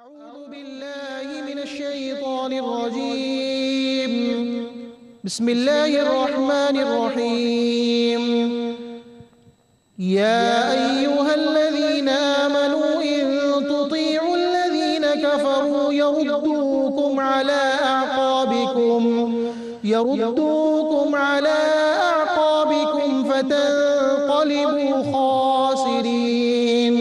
أعوذ بالله من الشيطان الرجيم. بسم الله الرحمن الرحيم. يا أيها الذين آمنوا إن تطيعوا الذين كفروا يردوكم على أعقابكم فتنقلبوا خاسرين.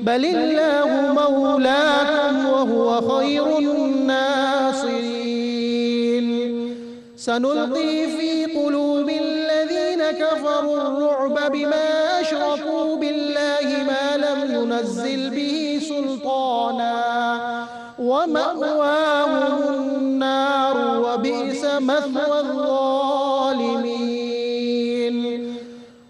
بل الله مولاكم وهو خير الناصرين. سنلقي في قلوب الذين كفروا الرعب بما أشركوا بالله ما لم ينزل به سلطانا ومأواهم النار وبئس مثوى الظالمين.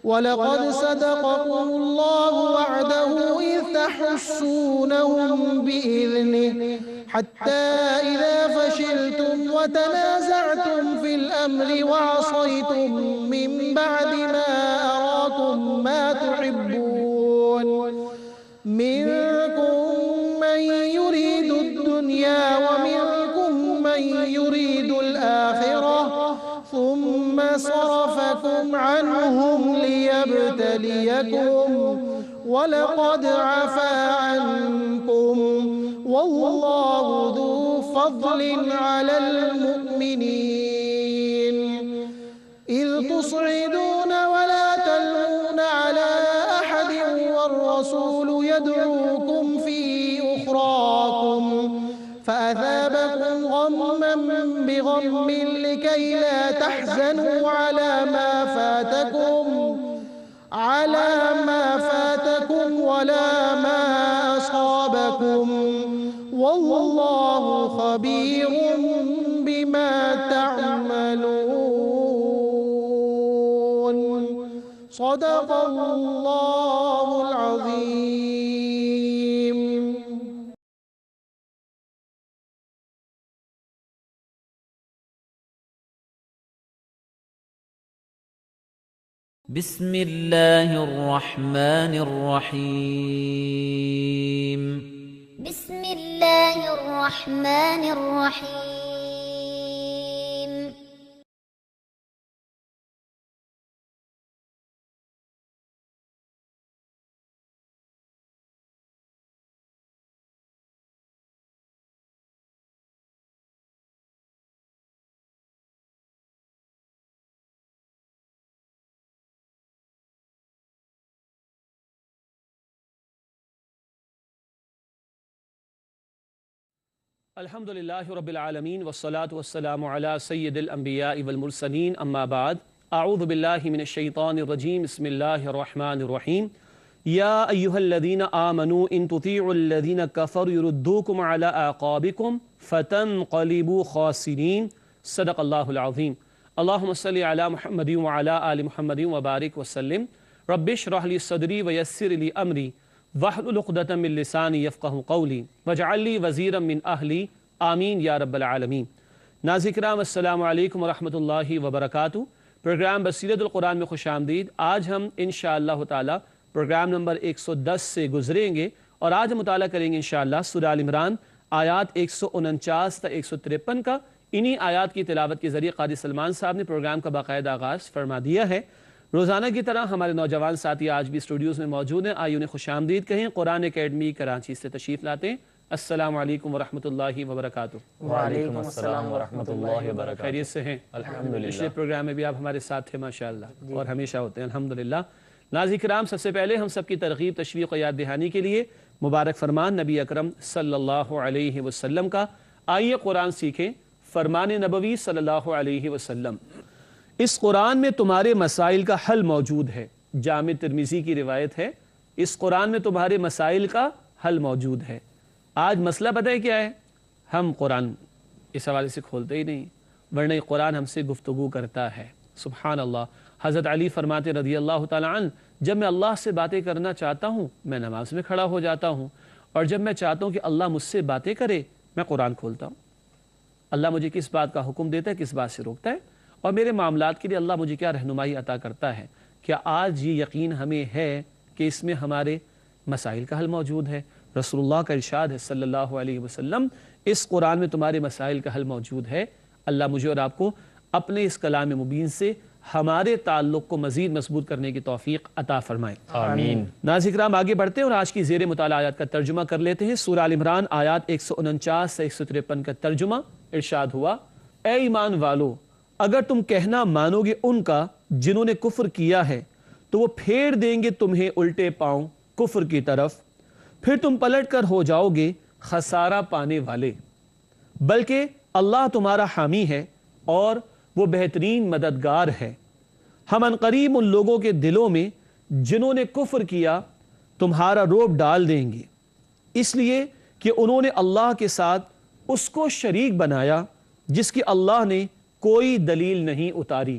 ولقد صدقكم الله وعده إذ تحسونهم بإذنه حتى إذا فشلتم وتنازعتم في الأمر وعصيتم من بعد ما أراكم ما تحبون منكم من يريد الدنيا ومنكم من يريد الآخرة ثم صرفكم عنهم ليبتليكم ولقد عفا عنكم والله ذو فضل على المؤمنين. إذ تصعدون ولا تلوون على أحد والرسول يدعوكم في أخراكم فأثابكم غما بغم لكي لا تحزنوا على ما فاتكم ولا ما أصابكم والله خبير بما تعملون. صدق الله العظيم. بسم الله الرحمن الرحيم. بسم الله الرحمن الرحيم. الحمد للہ رب العالمین والصلاة والسلام علی سید الانبیاء والمرسلین اما بعد اعوذ باللہ من الشیطان الرجیم بسم اللہ الرحمن الرحیم. یا ایہا الذین آمنوا ان تطیعوا الذین کفروا یردوکم علی اعقابکم فتنقلبوا خاسرین. صدق اللہ العظیم. اللہم صلی علی محمد وعلی آل محمد وبارک وسلم. رب اشرح لی صدری ویسر لی امری وَاحْلُلْ عُقْدَةً مِّن لِّسَانِي يَفْقَهُ قَوْلِي وَاجْعَل لِّي وَزِيرًا مِّنْ أَهْلِي آمین یا رب العالمین. ناظرین کرام السلام علیکم ورحمۃ اللہ وبرکاتہ. پروگرام بصیرت القرآن میں خوش آمدید. آج ہم انشاءاللہ تعالی پروگرام نمبر 110 سے گزریں گے اور آج ہم مطالعہ کریں گے انشاءاللہ سورہ آل عمران آیات 149 تا 153 کا. انہی آیات کی تلاوت کے ذریعے قاری سلمان صاحب نے پروگرام کا باقاعدہ آغاز فرما دیا ہے. روزانہ کی طرح ہمارے نوجوان ساتھی آج بھی اسٹوڈیوز میں موجود ہیں. آئیے انہیں خوش آمدید کہیں. قرآن اکیڈمی کراچی سے تشریف لاتے ہیں. السلام علیکم ورحمۃ اللہ وبرکاتہ. وعلیکم السلام ورحمۃ اللہ وبرکاتہ. خیریت سے ہیں؟ الحمدللہ. پچھلے پروگرام میں بھی آپ ہمارے ساتھ تھے ماشاءاللہ اور ہمیشہ ہوتے ہیں الحمدللہ. ناظرین کرام سب سے پہلے ہم سب کی ترغیب تشویق و یاد دہانی کے لیے مبارک فرمان نبی اکرم صلی اللہ علیہ وسلم کا. آئیے قرآن سیکھیں. فرمان نبوی صلی اللہ علیہ وسلم. اس قرآن میں تمہارے مسائل کا حل موجود ہے. جامع ترمذی کی روایت ہے اس قرآن میں تمہارے مسائل کا حل موجود ہے. آج مسئلہ پتہ ہے کیا ہے؟ ہم قرآن اس حوالے سے کھولتے ہی نہیں ورنہ قرآن ہم سے گفتگو کرتا ہے. سبحان اللہ. حضرت علی فرماتے رضی اللہ تعالیٰ عنہ جب میں اللہ سے باتیں کرنا چاہتا ہوں میں نماز میں کھڑا ہو جاتا ہوں اور جب میں چاہتا ہوں کہ اللہ مجھ سے باتیں کرے میں قرآن کھولتا ہوں. اللہ مجھے کس بات کا حکم دیتا ہے کس بات سے روکتا ہے اور میرے معاملات کے لیے اللہ مجھے کیا رہنمائی عطا کرتا ہے. کیا آج یہ یقین ہمیں ہے کہ اس میں ہمارے مسائل کا حل موجود ہے؟ رسول اللہ کا ارشاد ہے صلی اللہ علیہ وسلم، اس قرآن میں تمہارے مسائل کا حل موجود ہے۔ اللہ مجھے اور آپ کو اپنے اس کلام مبین سے ہمارے تعلق کو مزید مضبوط کرنے کی توفیق عطا فرمائے، آمین۔ ناظرین کرام آگے بڑھتے ہیں اور آج کی زیر مطالعہ آیات کا ترجمہ کر لیتے ہیں۔ سورہ آل عمران آیات 149 سے 153 کا ترجمہ۔ ارشاد ہوا، اے ایمان والو، اگر تم کہنا مانو گے ان کا جنہوں نے کفر کیا ہے تو وہ پھیر دیں گے تمہیں الٹے پاؤں کفر کی طرف، پھر تم پلٹ کر ہو جاؤ گے خسارہ پانے والے، بلکہ اللہ تمہارا حامی ہے اور وہ بہترین مددگار ہے۔ ہم عنقریب ان لوگوں کے دلوں میں جنہوں نے کفر کیا تمہارا رعب ڈال دیں گے، اس لیے کہ انہوں نے اللہ کے ساتھ اس کو شریک بنایا جس کی اللہ نے کوئی دلیل نہیں اتاری،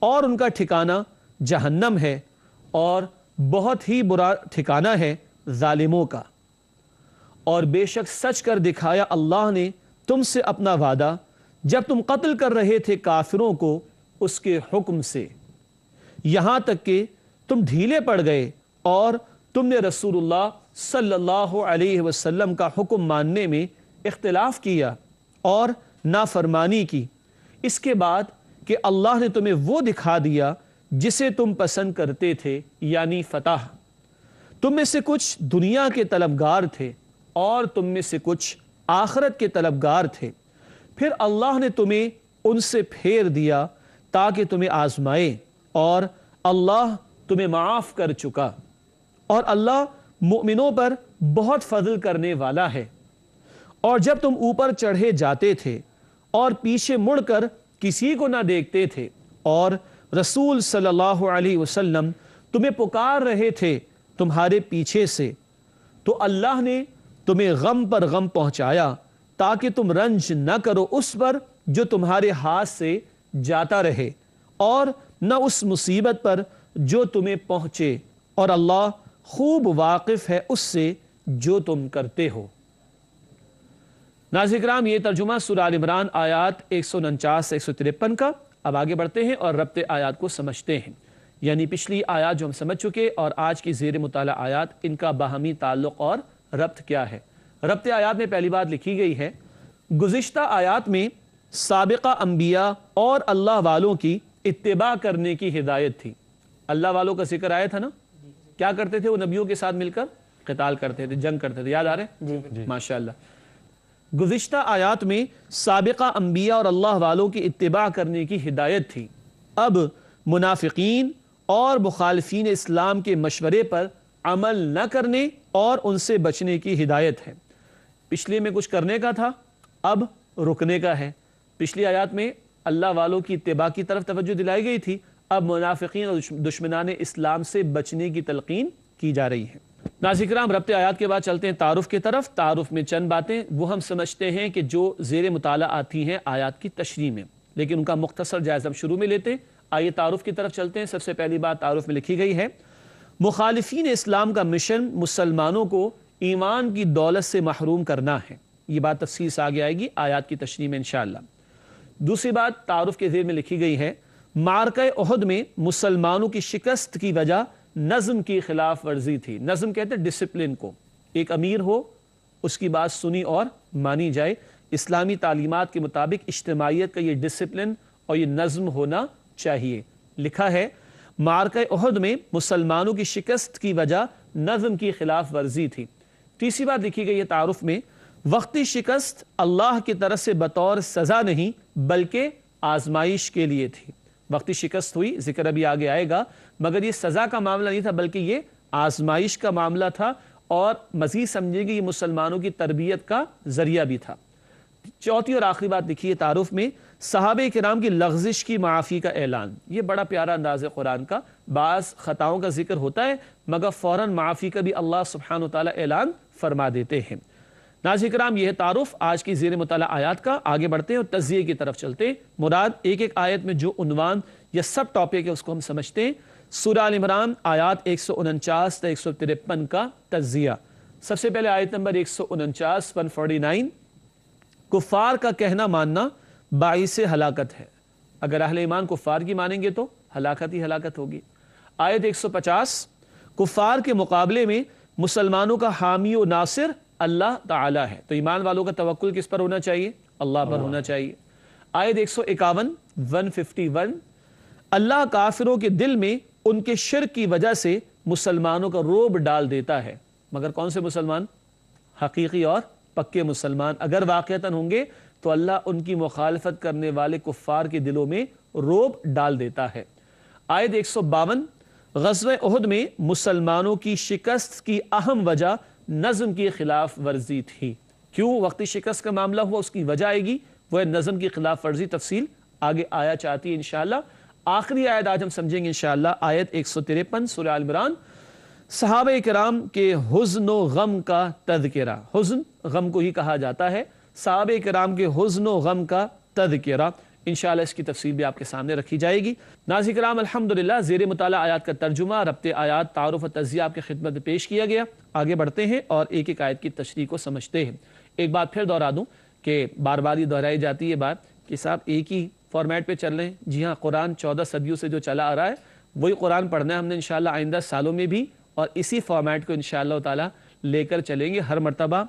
اور ان کا ٹھکانہ جہنم ہے اور بہت ہی برا ٹھکانہ ہے ظالموں کا۔ اور بے شک سچ کر دکھایا اللہ نے تم سے اپنا وعدہ جب تم قتل کر رہے تھے کافروں کو اس کے حکم سے، یہاں تک کہ تم ڈھیلے پڑ گئے اور تم نے رسول اللہ صلی اللہ علیہ وسلم کا حکم ماننے میں اختلاف کیا اور نافرمانی کی، اس کے بعد کہ اللہ نے تمہیں وہ دکھا دیا جسے تم پسند کرتے تھے، یعنی فتح۔ تم میں سے کچھ دنیا کے طلبگار تھے اور تم میں سے کچھ آخرت کے طلبگار تھے، پھر اللہ نے تمہیں ان سے پھیر دیا تاکہ تمہیں آزمائے، اور اللہ تمہیں معاف کر چکا، اور اللہ مؤمنوں پر بہت فضل کرنے والا ہے۔ اور جب تم اوپر چڑھے جاتے تھے اور پیچھے مڑ کر کسی کو نہ دیکھتے تھے اور رسول صلی اللہ علیہ وسلم تمہیں پکار رہے تھے تمہارے پیچھے سے، تو اللہ نے تمہیں غم پر غم پہنچایا تاکہ تم رنج نہ کرو اس پر جو تمہارے ہاتھ سے جاتا رہے، اور نہ اس مصیبت پر جو تمہیں پہنچے، اور اللہ خوب واقف ہے اس سے جو تم کرتے ہو۔ ناظرین کرام یہ ترجمہ سورہ آل عمران آیات 149 سے 153 کا۔ اب آگے بڑھتے ہیں اور ربط آیات کو سمجھتے ہیں، یعنی پچھلی آیات جو ہم سمجھ چکے اور آج کی زیر مطالعہ آیات، ان کا باہمی تعلق اور ربط کیا ہے۔ ربط آیات میں پہلی بات لکھی گئی ہے، گزشتہ آیات میں سابقہ انبیاء اور اللہ والوں کی اتباع کرنے کی ہدایت تھی۔ اللہ والوں کا ذکر آیا تھا نا، کیا کرتے تھے وہ؟ نبیوں کے ساتھ مل کر قتال کرتے تھے، جنگ کرتے تھے، یاد آ رہے ہیں؟ ماشاءاللہ۔ گزشتہ آیات میں سابقہ انبیاء اور اللہ والوں کی اتباع کرنے کی ہدایت تھی، اب منافقین اور مخالفین اسلام کے مشورے پر عمل نہ کرنے اور ان سے بچنے کی ہدایت ہے۔ پچھلے میں کچھ کرنے کا تھا، اب رکنے کا ہے۔ پچھلی آیات میں اللہ والوں کی اتباع کی طرف توجہ دلائی گئی تھی، اب منافقین اور دشمنان اسلام سے بچنے کی تلقین کی جا رہی ہے۔ ناظرین کرام ربط آیات کے بعد چلتے ہیں تعارف کی طرف۔ تعارف میں چند باتیں وہ ہم سمجھتے ہیں کہ جو زیر مطالعہ آتی ہیں آیات کی تشریح میں، لیکن ان کا مختصر جائزہ ہم شروع میں لیتے ہیں۔ آئیے تعارف کی طرف چلتے ہیں۔ سب سے پہلی بات تعارف میں لکھی گئی ہے، مخالفین اسلام کا مشن مسلمانوں کو ایمان کی دولت سے محروم کرنا ہے۔ یہ بات تفصیل سے آگے آئے گی آیات کی تشریح میں انشاءاللہ۔ دوسری بات تعارف کے ذیل میں لکھی گئی ہے، معرکہ احد میں مسلمانوں کی شکست کی وجہ نظم کی خلاف ورزی تھی۔ نظم کہتے ہیں ڈسپلن کو، ایک امیر ہو، اس کی بات سنی اور مانی جائے۔ اسلامی تعلیمات کے مطابق اجتماعیت کا یہ ڈسپلن اور یہ نظم ہونا چاہیے۔ لکھا ہے معرکہ احد میں مسلمانوں کی شکست کی وجہ نظم کی خلاف ورزی تھی۔ تیسری بات لکھی گئی ہے تعارف میں، وقتی شکست اللہ کی طرف سے بطور سزا نہیں بلکہ آزمائش کے لیے تھی۔ وقتی شکست ہوئی، ذکر ابھی آگے آئے گا، مگر یہ سزا کا معاملہ نہیں تھا بلکہ یہ آزمائش کا معاملہ تھا، اور مزید سمجھے گی یہ مسلمانوں کی تربیت کا ذریعہ بھی تھا۔ چوتھی اور آخری بات لکھی ہے تعارف میں، صحابہ کرام کی لغزش کی معافی کا اعلان۔ یہ بڑا پیارا انداز ہے قرآن کا، بعض خطاؤں کا ذکر ہوتا ہے مگر فوراً معافی کا بھی اللہ سبحانہ وتعالی اعلان فرما دیتے ہیں۔ ناظرین کرام یہ ہے تعارف آج کی زیر مطالعہ آیات کا۔ آگے بڑھتے ہیں اور تجزیے کی طرف چلتے ہیں۔ مراد ایک ایک آیت میں جو عنوان یا سب ٹاپک ہے اس کو ہم سمجھتے ہیں۔ سورہ آل عمران آیات 149 تا 153 کا تجزیہ۔ سب سے پہلے آیت نمبر 149 149، کفار کا کہنا ماننا باعث ہلاکت ہے۔ اگر اہل ایمان کفار کی مانیں گے تو ہلاکت ہی ہلاکت ہوگی۔ آیت 150، کفار کے مقابلے میں مسلمانوں کا حامی و ناصر اللہ تعالی ہے۔ تو ایمان والوں کا توکل کس پر ہونا چاہیے؟ اللہ پر ہونا چاہیے۔ آیت 151 151 اللہ کافروں کے دل میں ان کے شرک کی وجہ سے مسلمانوں کا رعب ڈال دیتا ہے، مگر کون سے مسلمان؟ حقیقی اور پکے مسلمان اگر واقعتاً ہوں گے تو اللہ ان کی مخالفت کرنے والے کفار کے دلوں میں رعب ڈال دیتا ہے۔ آیت 152 غزوہ احد میں مسلمانوں کی شکست کی اہم وجہ نظم کی خلاف ورزی تھی۔ کیوں وقتی شکست کا معاملہ ہوا اس کی وجہ آئے گی، وہ ہے نظم کی خلاف ورزی، تفصیل آگے آیا چاہتی ہے انشاءاللہ۔ آخری آیت آج ہم سمجھیں گے انشاءاللہ، آیت 153 سورہ آل عمران، صحابہ کرام کے حزن و غم کا تذکرہ۔ حزن غم کو ہی کہا جاتا ہے، صحابہ کرام کے حزن و غم کا تذکرہ، انشاءاللہ اس کی تفصیل بھی آپ کے سامنے رکھی جائے گی۔ ناظرین کرام الحمدللہ زیر مطالعہ آیات کا ترجمہ، ربط آیات، تعارف و تجزیہ آپ کی خدمت میں پیش کیا گیا۔ آگے بڑھتے ہیں اور ایک ایک آیت کی تشریح کو سمجھتے ہیں۔ ایک بات پھر دہرا دوں کہ بار بار یہ دہرائی جاتی ہے بات کہ صاحب ایک ہی فارمیٹ پہ چل رہے ہیں۔ جی ہاں، قرآن 14 صدیوں سے جو چلا آ رہا ہے وہی قرآن پڑھنا ہے ہم نے انشاءاللہ آئندہ سالوں میں بھی، اور اسی فارمیٹ کو انشاءاللہ تعالی لے کر چلیں گے۔ ہر مرتبہ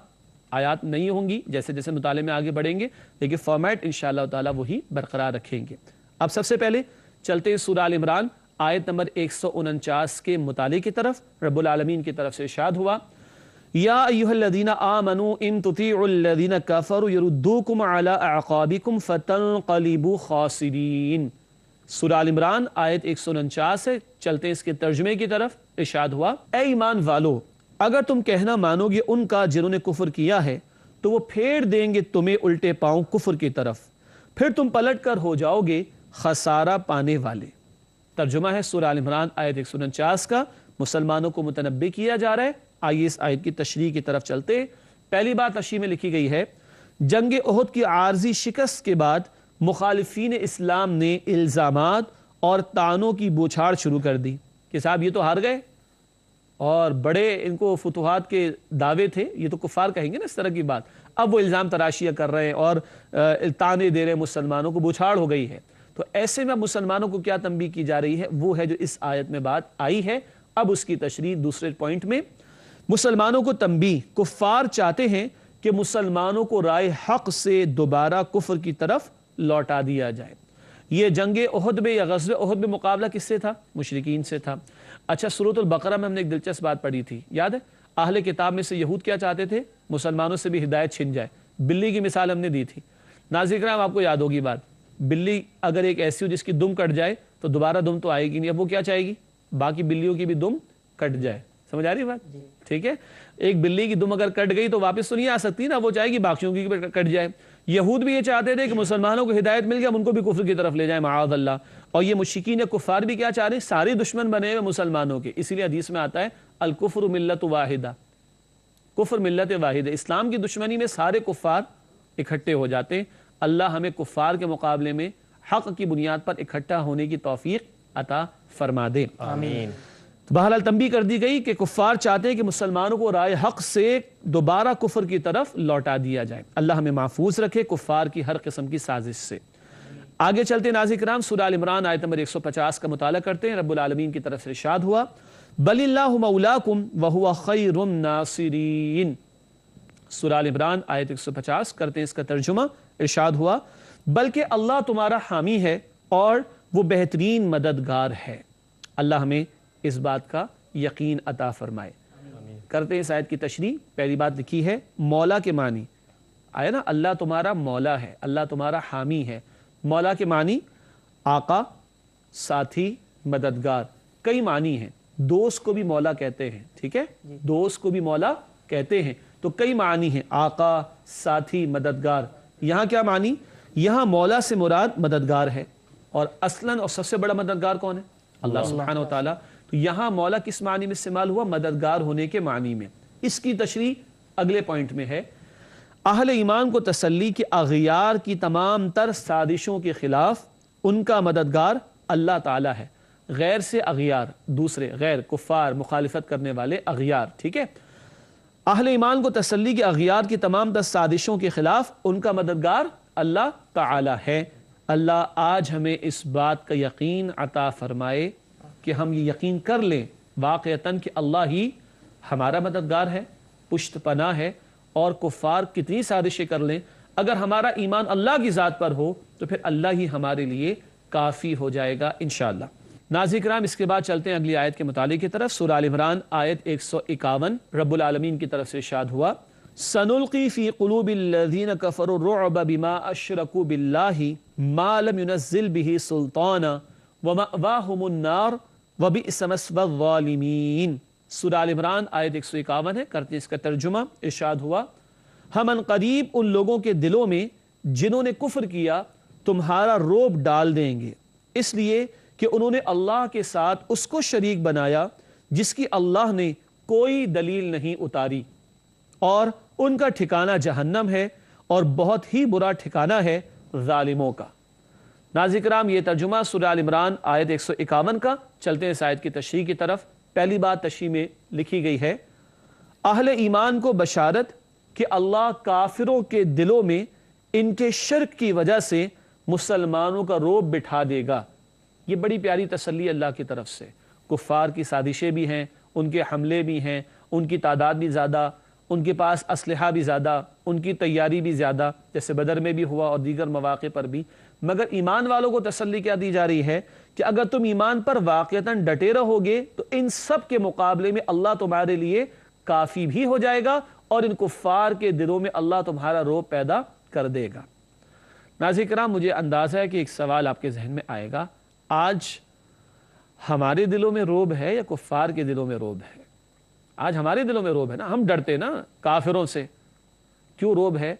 آیات نہیں ہوں گی جیسے جیسے مطالعے میں آگے بڑھیں گے، لیکن فارمیٹ انشاءاللہ تعالی وہی برقرار رکھیں گے۔ اب سب سے پہلے چلتے ہیں سورہ آل عمران آیت نمبر 149 کے مطالعے کی طرف۔ رب العالمین کی طرف سے ارشاد ہوا، یا ایھا الذین آمنوا ان تطیعوا الذین کفروا یردوکم علی اعقابکم فتنقلبوا خاسرین۔ سورہ آل عمران آیت 149 ہے، چلتے ہیں اس کے ترجمے کی طرف۔ ارشاد ہوا، اے ایمان والو، اگر تم کہنا مانو گے ان کا جنہوں نے کفر کیا ہے تو وہ پھیر دیں گے تمہیں الٹے پاؤں کفر کی طرف، پھر تم پلٹ کر ہو جاؤ گے خسارہ پانے والے۔ ترجمہ ہے سورہ آل عمران آیت 149 کا، مسلمانوں کو متنبہ کیا جا رہا ہے۔ آئیے اس آیت کی تشریح کی طرف چلتے۔ پہلی بات تشریح میں لکھی گئی ہے، جنگ احد کی عارضی شکست کے بعد مخالفین اسلام نے الزامات اور طعنوں کی بوچھاڑ شروع کر دی کہ صاحب یہ تو ہار گئے اور بڑے ان کو فتوحات کے دعوے تھے، یہ تو کفار کہیں گے نا اس طرح کی بات۔ اب وہ الزام تراشیاں کر رہے ہیں اور طعنے دے رہے ہیں، مسلمانوں کو بوچھاڑ ہو گئی ہے۔ تو ایسے میں مسلمانوں کو کیا تنبیہ کی جا رہی ہے، وہ ہے جو اس آیت میں بات آئی ہے۔ اب اس کی تشریح دوسرے پوائنٹ میں، مسلمانوں کو تنبیہ، کفار چاہتے ہیں کہ مسلمانوں کو رائے حق سے دوبارہ کفر کی طرف لوٹا دیا جائے۔ یہ جنگ احد میں یا غزوہ احد میں مقابلہ کس سے تھا؟ مشرکین سے تھا۔ اچھا، سورۃ البقرہ میں ہم نے ایک دلچسپ بات پڑھی تھی، یاد ہے؟ اہل کتاب میں سے یہود کیا چاہتے تھے؟ مسلمانوں سے بھی ہدایت چھن جائے۔ بلی کی مثال ہم نے دی تھی۔ ناظرین کرام آپ کو یاد ہوگی بات، بلی اگر ایک ایسی ہو جس کی دم کٹ جائے تو دوبارہ دم تو آئے گی نہیں، اب وہ کیا چاہے گی؟ باقی بلیوں کی بھی دم کٹ جائے۔ سمجھ آ رہی بات؟ ٹھیک ہے، ایک بلی کی دم اگر کٹ گئی تو واپس تو نہیں آ سکتی نا، وہ چاہے گی باقیوں کی بھی کٹ جائے۔ یہود بھی یہ چاہتے تھے کہ مسلمانوں کو ہدایت مل گیا، ہم ان کو بھی کفر کی طرف لے جائیں معاذ اللہ۔ اور یہ مشرکین کفار بھی کیا چاہ رہے ہیں؟ سارے دشمن بنے ہوئے مسلمانوں کے۔ اسی لیے حدیث میں آتا ہے الکفر ملت واحدہ، کفر ملت واحد ہے۔ اسلام کی دشمنی میں سارے کفار اکٹھے ہو جاتے ہیں۔ اللہ ہمیں کفار کے مقابلے میں حق کی بنیاد پر اکٹھا ہونے کی توفیق عطا فرما دے، آمین۔ بہرحال تنبیہ کر دی گئی کہ کفار چاہتے ہیں کہ مسلمانوں کو رائے حق سے دوبارہ کفر کی طرف لوٹا دیا جائے۔ اللہ ہمیں محفوظ رکھے کفار کی ہر قسم کی سازش سے۔ آگے چلتے ناظرین کرام، سورہ آل عمران آیت نمبر 150 کا مطالعہ کرتے ہیں۔ رب العالمین کی طرف سے ارشاد ہوا، بل اللہ مولاکم وہو خیر الناصرین۔ سورہ آل عمران آیت 150 کرتے ہیں اس کا ترجمہ۔ ارشاد ہوا، بلکہ اللہ تمہارا حامی ہے اور وہ بہترین مددگار ہے۔ اللہ ہمیں اس بات کا یقین عطا فرمائے۔ کرتے ہیں اس آیت کی تشریح۔ پہلی بات لکھی ہے مولا کے معنی، آیا نا، اللہ تمہارا مولا ہے، اللہ تمہارا حامی ہے۔ مولا کے معنی آقا، ساتھی، مددگار، کئی معنی ہیں۔ دوست کو بھی مولا کہتے ہیں، ٹھیک ہے، دوست کو بھی مولا کہتے ہیں، تو کئی معنی ہیں، آقا، ساتھی، مددگار۔ یہاں کیا معنی؟ یہاں مولا سے مراد مددگار ہے، اور اصلاً اور سب سے بڑا مددگار کون ہے؟ اللہ سبحانہ وتعالی۔ تو یہاں مولا کس معنی میں استعمال ہوا؟ مددگار ہونے کے معنی میں۔ اس کی تشریح اگلے پوائنٹ میں ہے، اہل ایمان کو تسلی کہ اغیار کی تمام تر سازشوں کے خلاف ان کا مددگار اللہ تعالی ہے۔ غیر سے اغیار، دوسرے غیر، کفار، مخالفت کرنے والے اغیار، ٹھیک ہے۔ اہل ایمان کو تسلی کہ اغیار کی تمام تر سازشوں کے خلاف ان کا مددگار اللہ تعالی ہے۔ اللہ آج ہمیں اس بات کا یقین عطا فرمائے کہ ہم یہ یقین کر لیں واقعتاً کہ اللہ ہی ہمارا مددگار ہے، پشت پناہ ہے، اور کفار کتنی سازشیں کر لیں، اگر ہمارا ایمان اللہ کی ذات پر ہو تو پھر اللہ ہی ہمارے لیے کافی ہو جائے گا انشاءاللہ۔ ناظرین کرام، اس کے بعد چلتے ہیں اگلی آیت کے متعلق کی طرف۔ سورہ آل عمران آیت 151، رب العالمین کی طرف سے ارشاد ہوا سَنُلْقِي فِي قُلُوبِ الَّذِينَ كَفَرُوا الرُّعْبَ بِمَا أَشْرَكُوا بِاللَّهِ مَا لَمْ يُنَزِّلْ بِهِ سُلْطَانًا وَمَأْوَاهُمُ النَّارُ وَبِئْسَ مَثْوَى الظَّالِمِينَ۔ سورہ آل عمران آیت 151 ہے، کرتے ہیں اس کا ترجمہ۔ ارشاد ہوا ہم ان قریب ان لوگوں کے دلوں میں جنہوں نے کفر کیا تمہارا روب ڈال دیں گے، اس لیے کہ انہوں نے اللہ کے ساتھ اس کو شریک بنایا جس کی اللہ نے کوئی دلیل نہیں اتاری، اور ان کا ٹھکانہ جہنم ہے، اور بہت ہی برا ٹھکانہ ہے ظالموں کا۔ ناظرین کرام، یہ ترجمہ سورہ آل عمران آیت 151 کا۔ چلتے ہیں اس آیت کی تشریح کی طرف۔ پہلی بات تشریح میں لکھی گئی ہے اہل ایمان کو بشارت کہ اللہ کافروں کے دلوں میں ان کے شرک کی وجہ سے مسلمانوں کا روب بٹھا دے گا۔ یہ بڑی پیاری تسلی اللہ کی طرف سے۔ کفار کی سازشیں بھی ہیں، ان کے حملے بھی ہیں، ان کی تعداد بھی زیادہ، ان کے پاس اسلحہ بھی زیادہ، ان کی تیاری بھی زیادہ، جیسے بدر میں بھی ہوا اور دیگر مواقع پر بھی، مگر ایمان والوں کو تسلی کیا دی جا رہی ہے کہ اگر تم ایمان پر واقعتاً ڈٹے رہو گے تو ان سب کے مقابلے میں اللہ تمہارے لیے کافی بھی ہو جائے گا، اور ان کفار کے دلوں میں اللہ تمہارا روب پیدا کر دے گا۔ ناظرین کرام، مجھے اندازہ ہے کہ ایک سوال آپ کے ذہن میں آئے گا، آج ہمارے دلوں میں روب ہے یا کفار کے دلوں میں روب ہے؟ آج ہمارے دلوں میں روب ہے نا، ہم ڈرتے نا کافروں سے۔ کیوں روب ہے؟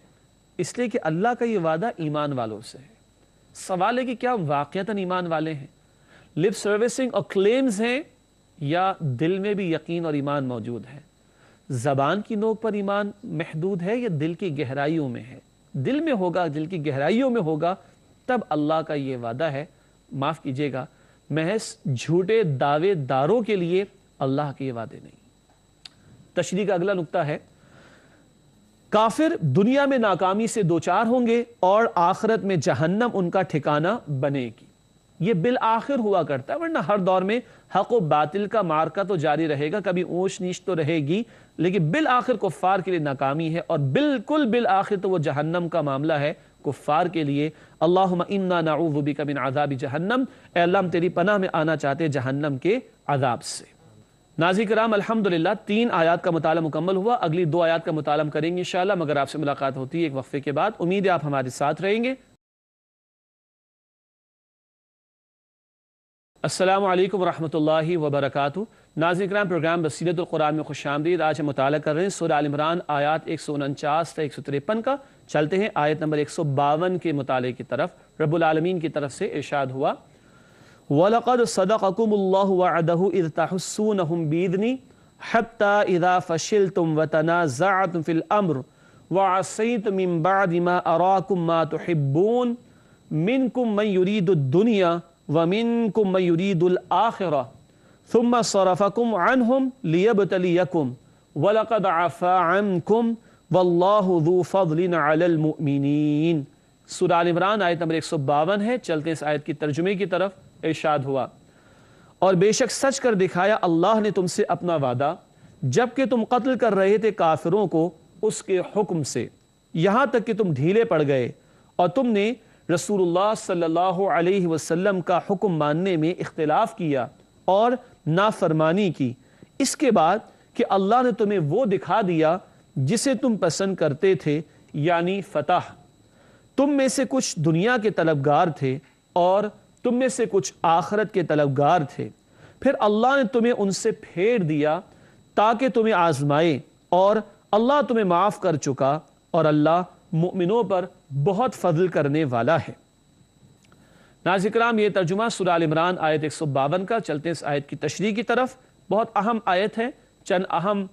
اس لیے کہ اللہ کا یہ وعدہ ایمان والوں سے ہے۔ سوال ہے کہ کیا واقعتاً ایمان والے ہیں؟ لپ سروسنگ اور کلیمز ہیں، یا دل میں بھی یقین اور ایمان موجود ہے؟ زبان کی نوک پر ایمان محدود ہے یا دل کی گہرائیوں میں ہے؟ دل میں ہوگا، دل کی گہرائیوں میں ہوگا، تب اللہ کا یہ وعدہ ہے، معاف کیجیے گا، محض جھوٹے دعوے داروں کے لیے اللہ کے یہ وعدے نہیں۔ تشریح کا اگلا نقطہ ہے کافر دنیا میں ناکامی سے دوچار ہوں گے اور آخرت میں جہنم ان کا ٹھکانہ بنے گی۔ یہ بالآخر ہوا کرتا ہے، ورنہ ہر دور میں حق و باطل کا معرکہ تو جاری رہے گا، کبھی اونچ نیچ تو رہے گی، لیکن بالآخر کفار کے لیے ناکامی ہے، اور بالکل بالآخر تو وہ جہنم کا معاملہ ہے کفار کے لیے۔ اللہم انا نعوذ بک من عذاب جہنم، اے اللہ ہم تیری پناہ میں آنا چاہتے جہنم کے عذاب سے۔ ناظرین کرام، الحمدللہ 3 آیات کا مطالعہ مکمل ہوا، اگلی 2 آیات کا مطالعہ کریں گے انشاءاللہ، مگر آپ سے ملاقات ہوتی ہے ایک وقفے کے بعد۔ امید ہے آپ ہمارے ساتھ رہیں گے۔ السلام علیکم ورحمۃ اللہ وبرکاتہ۔ ناظرین کرام، پروگرام بصیرت القرآن میں خوش آمدید۔ آج ہم مطالعہ کر رہے ہیں سورہ آل عمران آیات 149 سے 153 کا۔ چلتے ہیں آیت نمبر 152 کے مطالعے کی طرف۔ رب العالمین کی طرف سے ارشاد ہوا وَلَقَدْ صَدَقَكُمُ اللَّهُ وَعْدَهُ إِذْ تَحُسُّونَهُمْ بِإِذْنِهِ حَتَّى إِذَا فَشِلْتُمْ وَتَنَازَعْتُمْ فِي الْأَمْرِ وَعَصَيْتُم مِّن بَعْدِ مَا أَرَاكُم مَّا تُحِبُّونَ مِنكُم مَّن يُرِيدُ الدُّنْيَا وَمِنكُم مَّن يُرِيدُ الْآخِرَةَ ثُمَّ صَرَفَكُمْ عَنْهُمْ لِيَبْتَلِيَكُمْ وَلَقَدْ عَفَا عَنكُمْ وَاللَّهُ ذُو فَضْلٍ عَلَى الْمُؤْمِنِينَ۔ سورہ آل عمران آیت نمبر 152 ہے۔ چلتے اس آیت کی ترجمے کی طرف۔ ارشاد ہوا اور بے شک سچ کر دکھایا اللہ نے تم سے اپنا وعدہ جبکہ تم قتل کر رہے تھے کافروں کو اس کے حکم سے، یہاں تک کہ تم ڈھیلے پڑ گئے اور تم نے رسول اللہ صلی اللہ علیہ وسلم کا حکم ماننے میں اختلاف کیا اور نافرمانی کی، اس کے بعد کہ اللہ نے تمہیں وہ دکھا دیا جسے تم پسند کرتے تھے، یعنی فتح۔ تم میں سے کچھ دنیا کے طلبگار تھے اور تم میں سے کچھ آخرت کے طلبگار تھے، پھر اللہ نے تمہیں ان سے پھیر دیا تاکہ تمہیں آزمائے، اور اللہ تمہیں معاف کر چکا، اور اللہ مؤمنوں پر بہت فضل کرنے والا ہے۔ ناظرین کرام، یہ ترجمہ سورہ آل عمران آیت 152 کا۔ چلتے ہیں اس آیت کی تشریح کی طرف۔ بہت اہم آیت ہے، چند اہم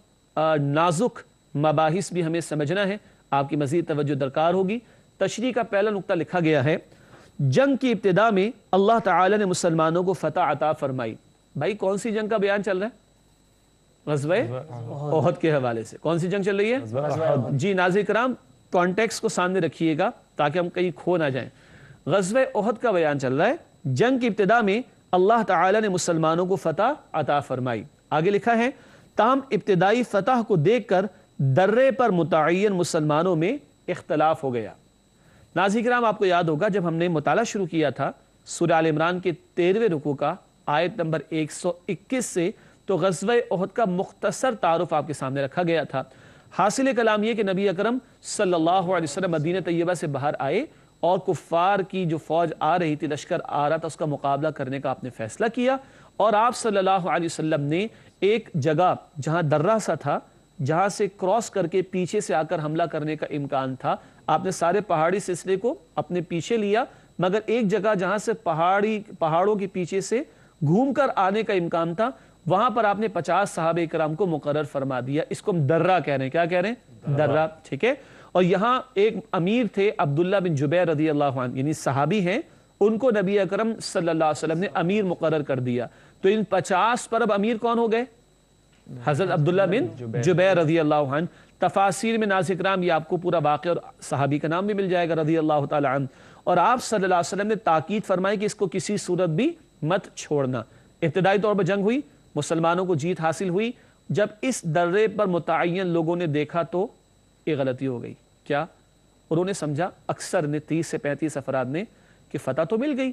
نازک مباحث بھی ہمیں سمجھنا ہے، آپ کی مزید توجہ درکار ہوگی۔ تشریح کا پہلا نقطہ لکھا گیا ہے جنگ کی ابتدا میں اللہ تعالی نے مسلمانوں کو فتح عطا فرمائی۔ بھائی کون سی جنگ کا بیان چل رہا ہے؟ غزوہ احد کے حوالے سے۔ کون سی جنگ چل رہی ہے؟ جی ناظرین کرام، کانٹیکس کو سامنے رکھیے گا تاکہ ہم کہیں کھو نہ جائیں۔ غزوہ احد کا بیان چل رہا ہے۔ جنگ کی ابتدا میں اللہ تعالی نے مسلمانوں کو فتح عطا فرمائی۔ آگے لکھا ہے تاہم ابتدائی فتح کو دیکھ کر درے پر متعین مسلمانوں میں اختلاف ہو گیا۔ ناظرین کرام، آپ کو یاد ہوگا جب ہم نے مطالعہ شروع کیا تھا سورہ آل عمران کے 13ویں رکوع کا آیت نمبر 121 سے، تو غزوہ احد کا مختصر تعارف آپ کے سامنے رکھا گیا تھا۔ حاصل کلام یہ کہ نبی اکرم صلی اللہ علیہ وسلم مدینہ طیبہ سے باہر آئے اور کفار کی جو فوج آ رہی تھی، لشکر آ رہا تھا، اس کا مقابلہ کرنے کا آپ نے فیصلہ کیا، اور آپ صلی اللہ علیہ وسلم نے ایک جگہ جہاں درہ سا تھا، جہاں سے کراس کر کے پیچھے سے آ کر حملہ کرنے کا امکان تھا، آپ نے سارے پہاڑی سلسلے کو اپنے پیچھے لیا، مگر ایک جگہ جہاں سے پہاڑوں کے پیچھے سے گھوم کر آنے کا امکان تھا، وہاں پر آپ نے 50 صحابہ کرام کو مقرر فرما دیا۔ اس کو ہم درہ کہہ رہے ہیں۔ کیا کہہ رہے ہیں؟ درہ، ٹھیک ہے۔ اور یہاں ایک امیر تھے عبداللہ بن جبیر رضی اللہ عنہ، یعنی صحابی ہیں، ان کو نبی اکرم صلی اللہ علیہ وسلم نے امیر مقرر کر دیا۔ تو ان 50 پر اب امیر کون ہو گئے؟ حضرت عبداللہ بن جبیر رضی اللہ عنہ۔ تفاسیر میں ناظرین کرام یہ آپ کو پورا واقعہ اور صحابی کا نام بھی مل جائے گا رضی اللہ تعالی عنہ۔ اور آپ صلی اللہ علیہ وسلم نے تاکید فرمائی کہ اس کو کسی صورت بھی مت چھوڑنا۔ ابتدائی طور پر جنگ ہوئی، مسلمانوں کو جیت حاصل ہوئی۔ جب اس درے پر متعین لوگوں نے دیکھا تو ایک غلطی ہو گئی۔ کیا؟ انہوں نے سمجھا، اکثر نے 30 سے 35 افراد نے، کہ فتح تو مل گئی۔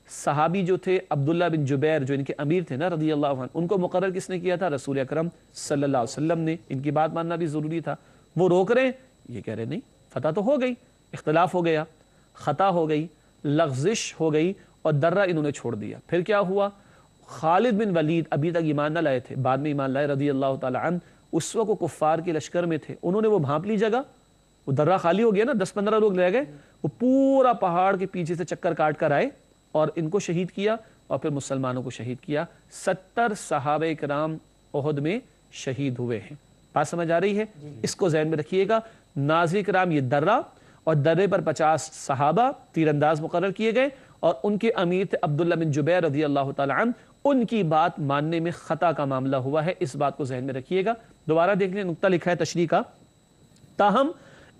صحابی جو تھے عبداللہ بن جبیر جو ان کے امیر تھے نا رضی اللہ عنہ، ان کو مقرر کس نے کیا تھا؟ رسول اکرم صلی اللہ علیہ وسلم نے۔ ان کی بات ماننا بھی ضروری تھا۔ وہ روک رہے ہیں، یہ کہہ رہے نہیں، فتح تو ہو گئی۔ اختلاف ہو گیا، خطا ہو گئی، لغزش ہو گئی، اور درہ انہوں نے چھوڑ دیا۔ پھر کیا ہوا؟ خالد بن ولید ابھی تک ایمان نہ لائے تھے، بعد میں ایمان لائے رضی اللہ تعالی عنہ۔ اس وقت وہ کفار کے لشکر میں تھے، انہوں نے وہ بھانپ لی جگہ، وہ درہ خالی ہو گیا نا، 10-15 لوگ رہ گئے، وہ پورا پہاڑ کے پیچھے سے چکر کاٹ کر آئے اور ان کو شہید کیا، اور پھر مسلمانوں کو شہید کیا۔ 70 صحابہ کرام احد میں شہید ہوئے ہیں۔ بات سمجھ آ رہی ہے؟ اس کو ذہن میں رکھیے گا۔ ناظرین کرام، یہ درہ اور درے پر 50 صحابہ تیر انداز مقرر کیے گئے، اور ان کے امیر تھے عبداللہ بن جبیر رضی اللہ تعالی عنہ۔ ان کی بات ماننے میں خطا کا معاملہ ہوا ہے، اس بات کو ذہن میں رکھیے گا۔ دوبارہ دیکھ لیں، نقطہ لکھا ہے تشریح کا، تاہم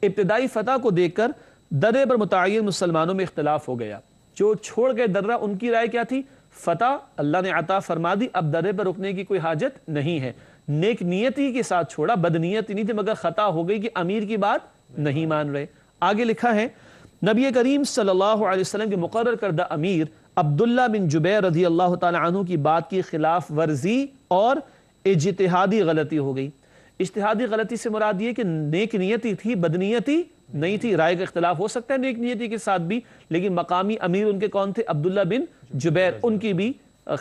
ابتدائی فتح کو دیکھ کر درے پر متعین مسلمانوں میں اختلاف ہو گیا۔ جو چھوڑ گئے درہ، ان کی رائے کیا تھی؟ فتح اللہ نے عطا فرما دی، اب درے پر رکنے کی کوئی حاجت نہیں ہے۔ نیک نیتی کے ساتھ چھوڑا، بد نیتی نہیں تھی، مگر خطا ہو گئی کہ امیر کی بات نہیں مان رہے۔ آگے لکھا ہے، نبی کریم صلی اللہ علیہ وسلم کے مقرر کردہ امیر عبداللہ بن جبیر رضی اللہ تعالی عنہ کی بات کی خلاف ورزی اور اجتہادی غلطی ہو گئی۔ اجتہادی غلطی سے مراد یہ کہ نیک نیتی تھی، بد نیتی نہیں تھی۔ رائے کا اختلاف ہو سکتا ہے نیک نیتی کے ساتھ بھی، لیکن مقامی امیر ان کے کون تھے؟ عبداللہ بن جبیر، ان کی بھی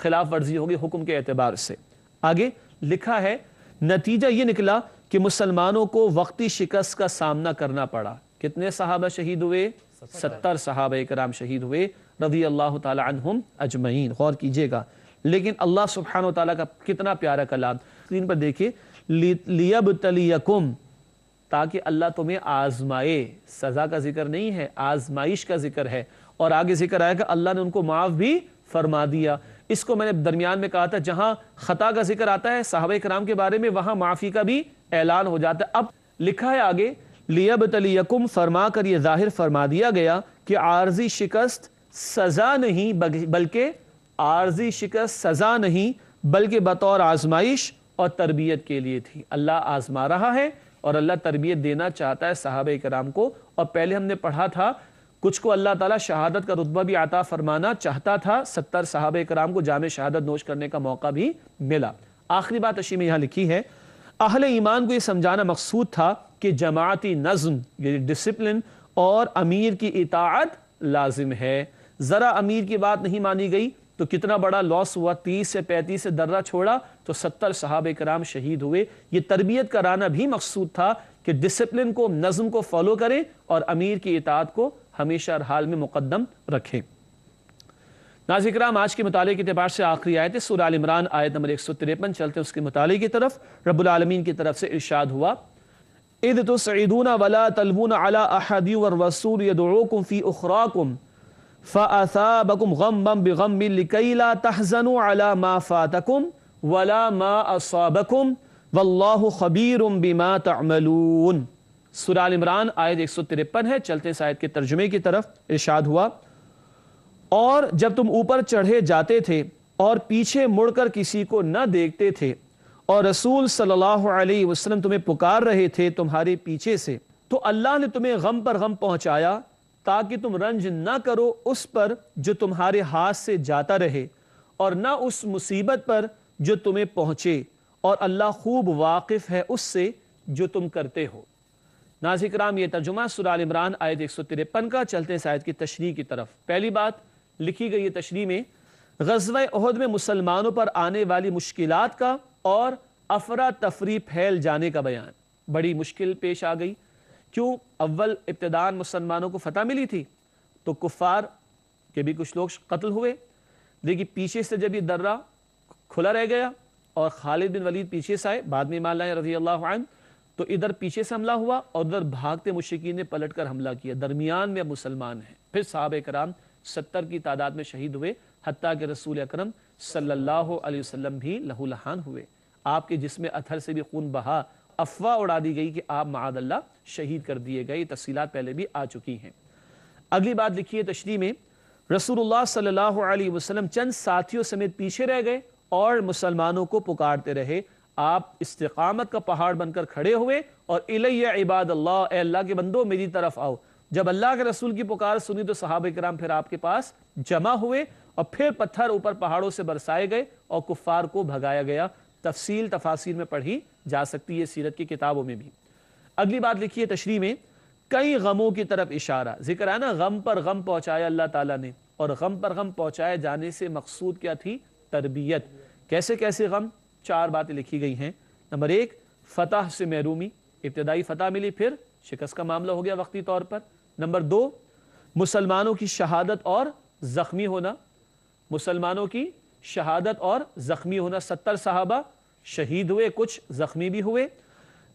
خلاف ورزی ہو گئی حکم کے اعتبار سے۔ آگے لکھا ہے، نتیجہ یہ نکلا کہ مسلمانوں کو وقتی شکست کا سامنا کرنا پڑا۔ کتنے صحابہ شہید ہوئے؟ 70 صحابہ کرام شہید ہوئے رضی اللہ تعالی عنہم اجمعین۔ غور کیجئے گا، لیکن اللہ سبحانہ وتعالی کا کتنا پیارا کلام، اسکرین پر دیکھیں، لیبتلیکم، تاکہ اللہ تمہیں آزمائے۔ سزا کا ذکر نہیں ہے، آزمائش کا ذکر ہے، اور آگے ذکر آئے گا اللہ نے ان کو معاف بھی فرما دیا۔ اس کو میں نے درمیان میں کہا تھا، جہاں خطا کا ذکر آتا ہے صحابہ کرام کے بارے میں، وہاں معافی کا بھی اعلان ہو جاتا ہے۔ اب لکھا ہے آگے، لیبتلیکم، فرما کر یہ ظاہر فرما دیا گیا کہ عارضی شکست سزا نہیں، بلکہ عارضی شکست سزا نہیں بلکہ بطور آزمائش اور تربیت کے لیے تھی۔ اللہ آزما رہا ہے اور اللہ تربیت دینا چاہتا ہے صحابہ کرام کو۔ اور پہلے ہم نے پڑھا تھا، کچھ کو اللہ تعالیٰ شہادت کا رتبہ بھی عطا فرمانا چاہتا تھا، 70 صحابہ کرام کو جام شہادت نوش کرنے کا موقع بھی ملا۔ آخری بات اشی میں یہاں لکھی ہے، اہل ایمان کو یہ سمجھانا مقصود تھا کہ جماعتی نظم، یعنی ڈسپلن اور امیر کی اطاعت لازم ہے۔ ذرا امیر کی بات نہیں مانی گئی تو کتنا بڑا لاس ہوا، 30 سے 35 سے درہ چھوڑا تو 70 صحابہ کرام شہید ہوئے۔ یہ تربیت کرانا بھی مقصود تھا کہ ڈسپلن کو، نظم کو فالو کریں اور امیر کی اطاعت کو ہمیشہ ہر حال میں مقدم رکھیں۔ ناظرین کرام، آج کے مطالعے کے اعتبار سے آخری آیت ہے سورہ آل عمران، آیت نمبر 153، چلتے ہیں اس کے مطالعے کی طرف۔ رب العالمین کی طرف سے ارشاد ہوا، اذ تسعدون ولا تلوون على احد والرسول يدعوكم في اخراكم فاثابكم غما بغم لكي لا تحزنوا على ما فاتكم ولا ما اصابكم والله خبير بما تعملون۔ سورہ آل عمران آیت 153 ہے، چلتے ہیں اس آیت کے ترجمے کی طرف۔ ارشاد ہوا، اور جب تم اوپر چڑھے جاتے تھے اور پیچھے مڑ کر کسی کو نہ دیکھتے تھے اور رسول صلی اللہ علیہ وسلم تمہیں پکار رہے تھے تمہارے پیچھے سے، تو اللہ نے تمہیں غم پر غم پہنچایا تاکہ تم رنج نہ کرو اس پر جو تمہارے ہاتھ سے جاتا رہے، اور نہ اس مصیبت پر جو تمہیں پہنچے، اور اللہ خوب واقف ہے اس سے جو تم کرتے ہو۔ ناظرین کرام، یہ ترجمہ سورہ آل عمران آیت 153 کا۔ چلتے ہیں اس آیت کی تشریح کی طرف۔ پہلی بات لکھی گئی ہے تشریح میں، غزوہ احد میں مسلمانوں پر آنے والی مشکلات کا اور افراتفری پھیل جانے کا بیان۔ بڑی مشکل پیش آ گئی، کیوں؟ اول ابتدان مسلمانوں کو فتح ملی تھی تو کفار کے بھی کچھ لوگ قتل ہوئے، لیکن پیچھے سے جب یہ درہ کھلا رہ گیا اور خالد بن ولید پیچھے سے آئے، بعد میں ایمان لائے رضی اللہ عنہ، تو ادھر پیچھے سے حملہ ہوا اور ادھر بھاگتے مشرکین نے پلٹ کر حملہ کیا، درمیان میں اب مسلمان ہیں۔ پھر صحابہ کرام 70 کی تعداد میں شہید ہوئے، حتیٰ کہ رسول اکرم صلی اللہ علیہ وسلم بھی لہو لہان ہوئے، آپ کے جسم اطہر سے بھی خون بہا، افواہ اڑا دی گئی کہ آپ معاذ اللہ شہید کر دیے گئے۔ یہ تفصیلات پہلے بھی آ چکی ہیں۔ اگلی بات لکھی ہے تشریح میں، رسول اللہ صلی اللہ علیہ وسلم چند ساتھیوں سمیت پیچھے رہ گئے اور مسلمانوں کو پکارتے رہے۔ آپ استقامت کا پہاڑ بن کر کھڑے ہوئے اور الیہ عباد اللہ، اے اللہ کے بندو میری طرف آؤ۔ جب اللہ کے رسول کی پکار سنی تو صحابہ کرام پھر آپ کے پاس جمع ہوئے اور پھر پتھر اوپر پہاڑوں سے برسائے گئے اور کفار کو بھگایا گیا۔ تفصیل تفاسیر میں پڑھی جا سکتی ہے سیرت کی کتابوں میں بھی۔ اگلی بات لکھی ہے تشریح میں، کئی غموں کی طرف اشارہ۔ ذکر ہے نا، غم پر غم پہنچایا اللہ تعالیٰ نے، اور غم پر غم پہنچائے جانے سے مقصود کیا تھی؟ تربیت۔ کیسے کیسے غم؟ 4 باتیں لکھی گئی ہیں۔ نمبر 1، فتح سے محرومی، ابتدائی فتح ملی پھر شکست کا معاملہ ہو گیا وقتی طور پر۔ نمبر 2، مسلمانوں کی شہادت اور زخمی ہونا، مسلمانوں کی شہادت اور زخمی ہونا، 70 صحابہ شہید ہوئے، کچھ زخمی بھی ہوئے۔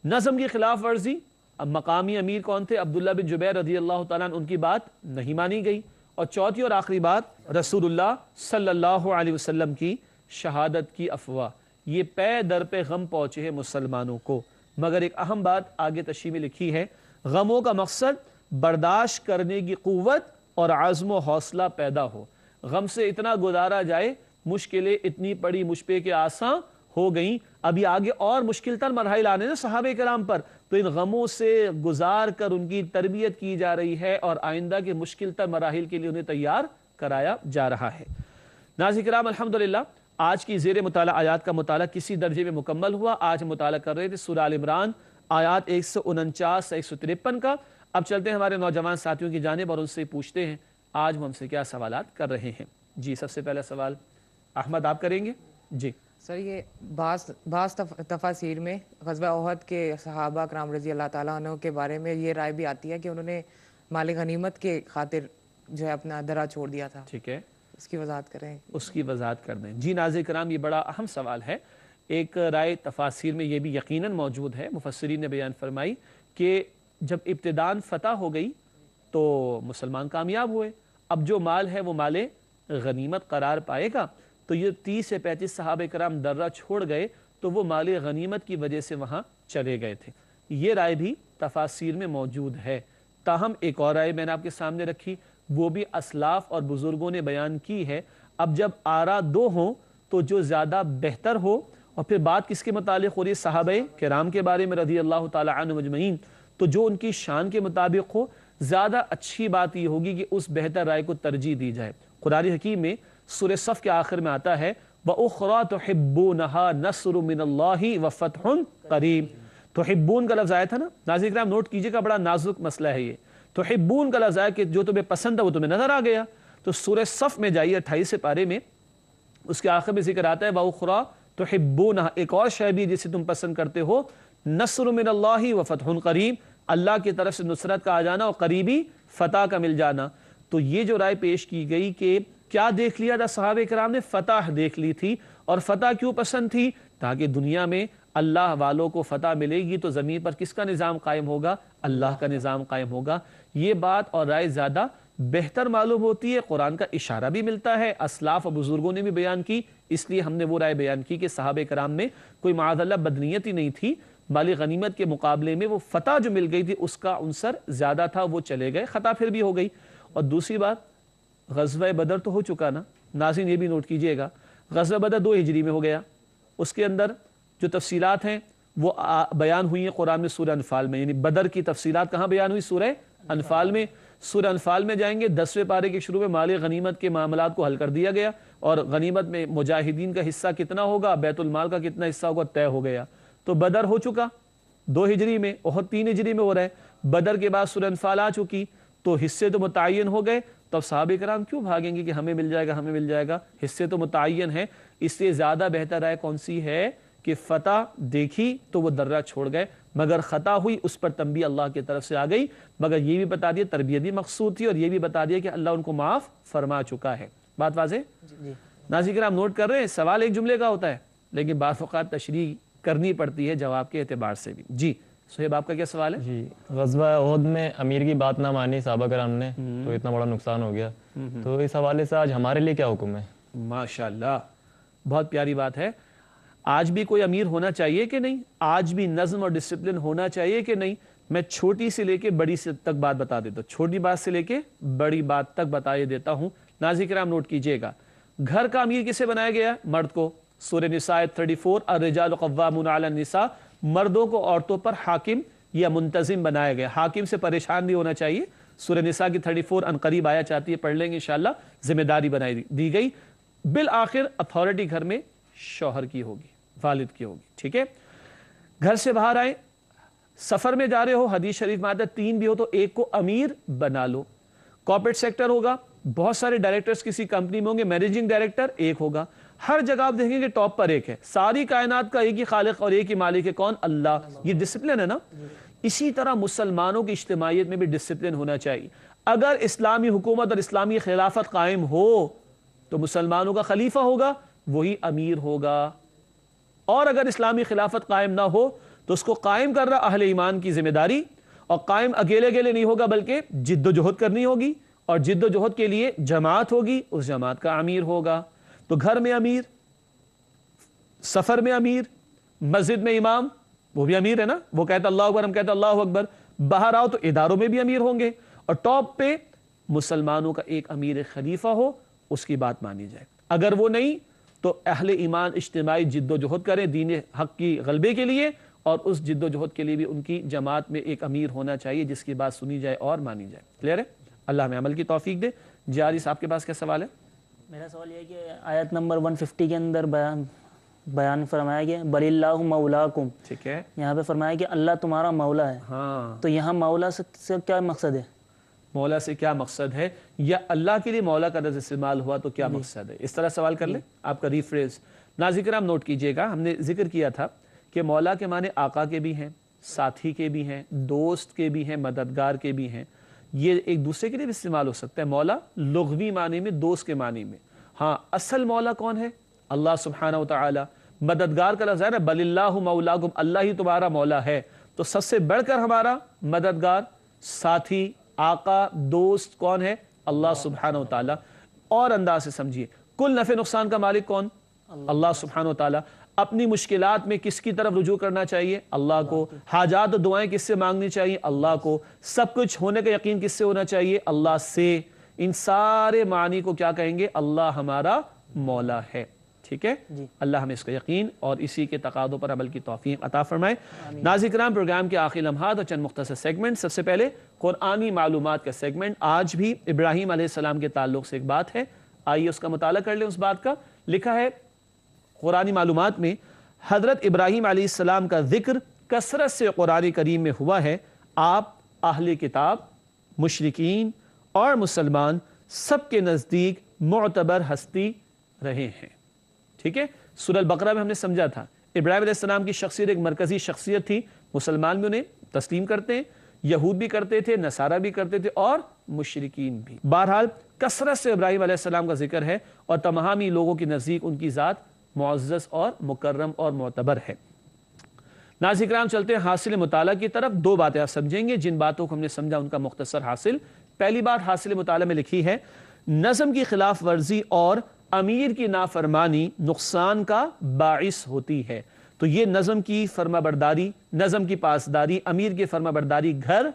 نظم کی خلاف ورزی، اب مقامی امیر کون تھے؟ عبداللہ بن جبیر رضی اللہ تعالیٰ عنہ، ان کی بات نہیں مانی گئی۔ اور چوتھی اور آخری بات، رسول اللہ صلی اللہ علیہ وسلم کی شہادت کی افواہ۔ یہ پے در پہ غم پہنچے ہیں مسلمانوں کو۔ مگر ایک اہم بات آگے تشریح میں لکھی ہے، غموں کا مقصد برداشت کرنے کی قوت اور عزم و حوصلہ پیدا ہو۔ غم سے اتنا گزارا جائے، مشکلیں اتنی پڑی مجھ پہ کہ آسان ہو گئیں، ابھی آگے اور مشکل تر مراحل آنے نا صحابہ کرام پر، تو ان غموں سے گزار کر ان کی تربیت کی جا رہی ہے اور آئندہ کے مشکل تر مراحل کے لیے انہیں تیار کرایا جا رہا ہے۔ ناظرین کرام، الحمدللہ آج کی زیر مطالعہ آیات کا مطالعہ کسی درجے میں مکمل ہوا۔ آج ہم مطالعہ کر رہے تھے سورہ آل عمران آیات 149 سے 153 کا۔ اب چلتے ہیں ہمارے نوجوان ساتھیوں کی جانب اور ان سے پوچھتے ہیں آج وہ ہم سے کیا سوالات کر رہے ہیں۔ جی، سب سے پہلا سوال احمد آپ کریں گے؟ جی سر، یہ بعض تفاسیر میں غزوہ احد کے صحابہ کرام رضی اللہ تعالیٰ عنہ کے بارے میں یہ رائے بھی آتی ہے کہ انہوں نے مال غنیمت کے خاطر جو ہے اپنا درہ چھوڑ دیا تھا۔ ٹھیک ہے، اس کی وضاحت کریں۔ اس کی وضاحت کر دیں۔ جی ناظرین کرام، یہ بڑا اہم سوال ہے۔ ایک رائے تفاسیر میں یہ بھی یقیناً موجود ہے، مفسرین نے بیان فرمائی کہ جب ابتدان فتح ہو گئی تو مسلمان کامیاب ہوئے، اب جو مال ہے وہ مال غنیمت قرار پائے گا، تو یہ 30 سے 35 صحابہ کرام درہ چھوڑ گئے تو وہ مال غنیمت کی وجہ سے وہاں چلے گئے تھے۔ یہ رائے بھی تفاسیر میں موجود ہے۔ تاہم ایک اور رائے میں نے آپ کے سامنے رکھی، وہ بھی اسلاف اور بزرگوں نے بیان کی ہے۔ اب جب آرا 2 ہوں تو جو زیادہ بہتر ہو، اور پھر بات کس کے متعلق ہو رہی ہے؟ صحابہ کرام کے بارے میں رضی اللہ تعالی عنہ مجمعین، تو جو ان کی شان کے مطابق ہو، زیادہ اچھی بات یہ ہوگی کہ اس بہتر رائے کو ترجیح دی جائے۔ قرآن حکیم میں سورہ صف کے آخر میں آتا ہے وَأُخْرَى تُحِبُّونَهَا نَصْرٌ مِّنَ اللَّهِ وَفَتْحٌ قَرِيبٌ۔ تحبون کا لفظ آیا تھا نا، ناظرین کرام نوٹ کیجئے گا، بڑا نازک مسئلہ ہے یہ۔ تحبون کا لفظ آیا کہ جو تمہیں پسند ہے وہ تمہیں نظر آ گیا، تو سورہ صف میں جائیے 28 پارے میں، اس کے آخر میں ذکر آتا ہے وَأُخْرَى تُحِبُّونَهَا، ایک اور شے بھی جسے تم پسند کرتے ہو، نصر من اللہ وفتح قریب، اللہ کی طرف سے نصرت کا آ جانا اور قریبی فتح کا مل جانا۔ تو یہ جو رائے پیش کی گئی کہ کیا دیکھ لیا تھا صحابہ کرام نے؟ فتح دیکھ لی تھی۔ اور فتح کیوں پسند تھی؟ تاکہ دنیا میں اللہ والوں کو فتح ملے گی تو زمین پر کس کا نظام قائم ہوگا؟ اللہ کا نظام قائم ہوگا۔ یہ بات اور رائے زیادہ بہتر معلوم ہوتی ہے، قرآن کا اشارہ بھی ملتا ہے، اسلاف و بزرگوں نے بھی بیان کی، اس لیے ہم نے وہ رائے بیان کی کہ صحابہ کرام میں کوئی معاذ اللہ بدنیت ہی نہیں تھی، مال غنیمت کے مقابلے میں وہ فتح جو مل گئی تھی اس کا عنصر زیادہ تھا، وہ چلے گئے، خطا پھر بھی ہو گئی۔ اور دوسری بات، غزوہ بدر تو ہو چکا نا، ناظرین یہ بھی نوٹ کیجئے گا، غزوہ بدر 2 ہجری میں ہو گیا، اس کے اندر جو تفصیلات ہیں وہ بیان ہوئی ہیں قرآن میں سورہ انفال میں، یعنی بدر کی تفصیلات کہاں بیان ہوئی؟ سورہ انفال میں۔ سورہ انفال میں جائیں گے 10ویں پارے کے شروع میں مال غنیمت کے معاملات کو حل کر دیا گیا، اور غنیمت میں مجاہدین کا حصہ کتنا ہوگا، بیت المال کا کتنا حصہ ہوگا طے ہو گیا۔ تو بدر ہو چکا 2 ہجری میں، احد 3 ہجری میں ہو رہا ہے، بدر کے بعد سورہ انفال آ چکی، تو حصے تو متعین ہو گئے، تب صحابہ کرام کیوں بھاگیں گے کہ ہمیں مل جائے گا ہمیں مل جائے گا؟ حصے تو متعین ہیں، اس لیے زیادہ بہتر رائے کون سی ہے کہ فتح دیکھی تو وہ درہ چھوڑ گئے، مگر خطا ہوئی اس پر تنبیہ اللہ کی طرف سے آ گئی، مگر یہ بھی بتا دیا تربیت بھی مقصود تھی، اور یہ بھی بتا دیا کہ اللہ ان کو معاف فرما چکا ہے۔ بات واضح؟ ناظرین کرام نوٹ کر رہے ہیں، سوال ایک جملے کا ہوتا ہے لیکن بعض اوقات تشریح کرنی پڑتی ہے جواب کے اعتبار سے بھی۔ جی صہیب آپ کا کیا سوال ہے؟ جی غزوہ احد میں امیر کی بات نہ مانی صحابہ کرام نے تو اتنا بڑا نقصان ہو گیا، تو اس حوالے سے آج ہمارے لیے کیا حکم ہے؟ ماشاءاللہ بہت پیاری بات ہے۔ آج بھی کوئی امیر ہونا چاہیے کہ نہیں؟ آج بھی نظم اور ڈسپلن ہونا چاہیے کہ نہیں؟ میں چھوٹی سے لے کے بڑی سے تک بات بتا دیتا ہوں، چھوٹی بات سے لے کے بڑی بات تک بتائے دیتا ہوں۔ ناظرین کرام نوٹ کیجئے گا، گھر کا امیر کسے بنایا گیا؟ مرد کو۔ سورہ نساء 34 الرجال قوامون علی النساء، مردوں کو عورتوں پر حاکم یا منتظم بنایا گیا۔ حاکم سے پریشان نہیں ہونا چاہیے، سورہ نساء کی 34 عنقریب آیا چاہتی ہے، پڑھ لیں گے انشاءاللہ۔ ذمہ داری بنائی دی گئی، بالآخر اتھارٹی گھر میں شوہر کی ہوگی، والد کی ہوگی، ٹھیک ہے؟ گھر سے باہر آئے، سفر میں جا رہے ہو، حدیث شریف میں آتا ہے 3 بھی ہو تو ایک کو امیر بنا لو۔ کارپوریٹ سیکٹر ہوگا، بہت سارے ڈائریکٹرز کسی کمپنی میں ہوں گے، مینیجنگ ڈائریکٹر ایک ہوگا، ہر جگہ آپ دیکھیں گے ٹاپ پر ایک ہے، ساری کائنات کا ایک ہی خالق اور ایک ہی مالک ہے، کون؟ اللہ۔ یہ ڈسپلن ہے نا؟ اسی طرح مسلمانوں کی اجتماعیت میں بھی ڈسپلن ہونا چاہیے۔ اگر اسلامی حکومت اور اسلامی خلافت قائم ہو تو مسلمانوں کا خلیفہ ہوگا، وہی امیر ہوگا، اور اگر اسلامی خلافت قائم نہ ہو تو اس کو قائم کر رہا اہل ایمان کی ذمہ داری، اور قائم اکیلے اکیلے نہیں ہوگا بلکہ جد و جہد کرنی ہوگی، اور جد و جہد کے لیے جماعت ہوگی، اس جماعت کا امیر ہوگا۔ تو گھر میں امیر، سفر میں امیر، مسجد میں امام، وہ بھی امیر ہے نا، وہ کہتا اللہ اکبر ہم کہتا اللہ اکبر، باہر آؤ تو اداروں میں بھی امیر ہوں گے، اور ٹاپ پہ مسلمانوں کا ایک امیر خلیفہ ہو، اس کی بات مانی جائے۔ اگر وہ نہیں تو اہل ایمان اجتماعی جد و جہد کریں دین حق کی غلبے کے لیے، اور اس جد و جہد کے لیے بھی ان کی جماعت میں ایک امیر ہونا چاہیے جس کی بات سنی جائے اور مانی جائے۔ کلیئر ہے؟ اللہ ہمیں عمل کی توفیق دے۔ جاری صاحب کے پاس کیا سوال ہے؟ میرا سوال یہ ہے کہ آیت نمبر 150 کے اندر بیان فرمایا گیا بل اللہ مولاکم، ٹھیک ہے، یہاں پہ فرمایا کہ اللہ تمہارا مولا ہے، ہاں، تو یہاں مولا سے کیا مقصد ہے؟ مولا سے کیا مقصد ہے، یا اللہ کے لیے مولا کا لفظ استعمال ہوا تو کیا مقصد ہے؟ اس طرح سوال کر لیں، آپ کا ریفریز۔ ناظرین کرام نوٹ کیجئے گا، ہم نے ذکر کیا تھا کہ مولا کے معنی آقا کے بھی ہیں، ساتھی کے بھی ہیں، دوست کے بھی ہیں، مددگار کے بھی ہیں، یہ ایک دوسرے کے لیے بھی استعمال ہو سکتا ہے۔ مولا لغوی معنی میں، دوست کے معنی میں، ہاں اصل مولا کون ہے؟ اللہ سبحانہ وتعالی۔ مددگار کا لفظ ہے نا بل اللہ مولاکم، اللہ ہی تمہارا مولا ہے، تو سب سے بڑھ کر ہمارا مددگار، ساتھی، آقا، دوست کون ہے؟ اللہ سبحانہ وتعالی۔ اور انداز سے سمجھیے، کل نفع نقصان کا مالک کون؟ اللہ سبحانہ وتعالی۔ اپنی مشکلات میں کس کی طرف رجوع کرنا چاہیے؟ اللہ کو۔ حاجات و دعائیں کس سے مانگنی چاہیے؟ اللہ کو۔ سب کچھ ہونے کا یقین کس سے ہونا چاہیے؟ اللہ سے۔ ان سارے معنی کو کیا کہیں گے؟ اللہ ہمارا مولا ہے، ٹھیک ہے؟ اللہ ہمیں اس کا یقین اور اسی کے تقاضوں پر عمل کی توفیق عطا فرمائے۔ ناظرین کرام پروگرام کے آخری لمحات اور چند مختصر سیگمنٹ۔ سب سے پہلے قرآنی معلومات کا سیگمنٹ۔ آج بھی ابراہیم علیہ السلام کے تعلق سے ایک بات ہے، آئیے اس کا مطالعہ کر لیں۔ اس بات کا لکھا ہے قرآنی معلومات میں، حضرت ابراہیم علیہ السلام کا ذکر کثرت سے قرآن کریم میں ہوا ہے۔ آپ اہل کتاب، مشرکین اور مسلمان سب کے نزدیک معتبر ہستی رہے ہیں، ٹھیک ہے؟ سورہ البقرہ میں ہم نے سمجھا تھا ابراہیم علیہ السلام کی شخصیت ایک مرکزی شخصیت تھی، مسلمان بھی انہیں تسلیم کرتے ہیں، یہود بھی کرتے تھے، نصارہ بھی کرتے تھے، اور مشرکین بھی۔ بہرحال کثرت سے ابراہیم علیہ السلام کا ذکر ہے، اور تمام ہی لوگوں کے نزدیک ان کی ذات معزز اور مکرم اور معتبر ہے۔ ناظرین کرام چلتے ہیں حاصل مطالعہ کی طرف۔ دو باتیں آپ سمجھیں گے، جن باتوں کو ہم نے سمجھا ان کا مختصر حاصل۔ پہلی بات حاصل مطالعہ میں لکھی ہے، نظم کی خلاف ورزی اور امیر کی نافرمانی نقصان کا باعث ہوتی ہے۔ تو یہ نظم کی فرما برداری، نظم کی پاسداری، امیر کی فرما برداری گھر،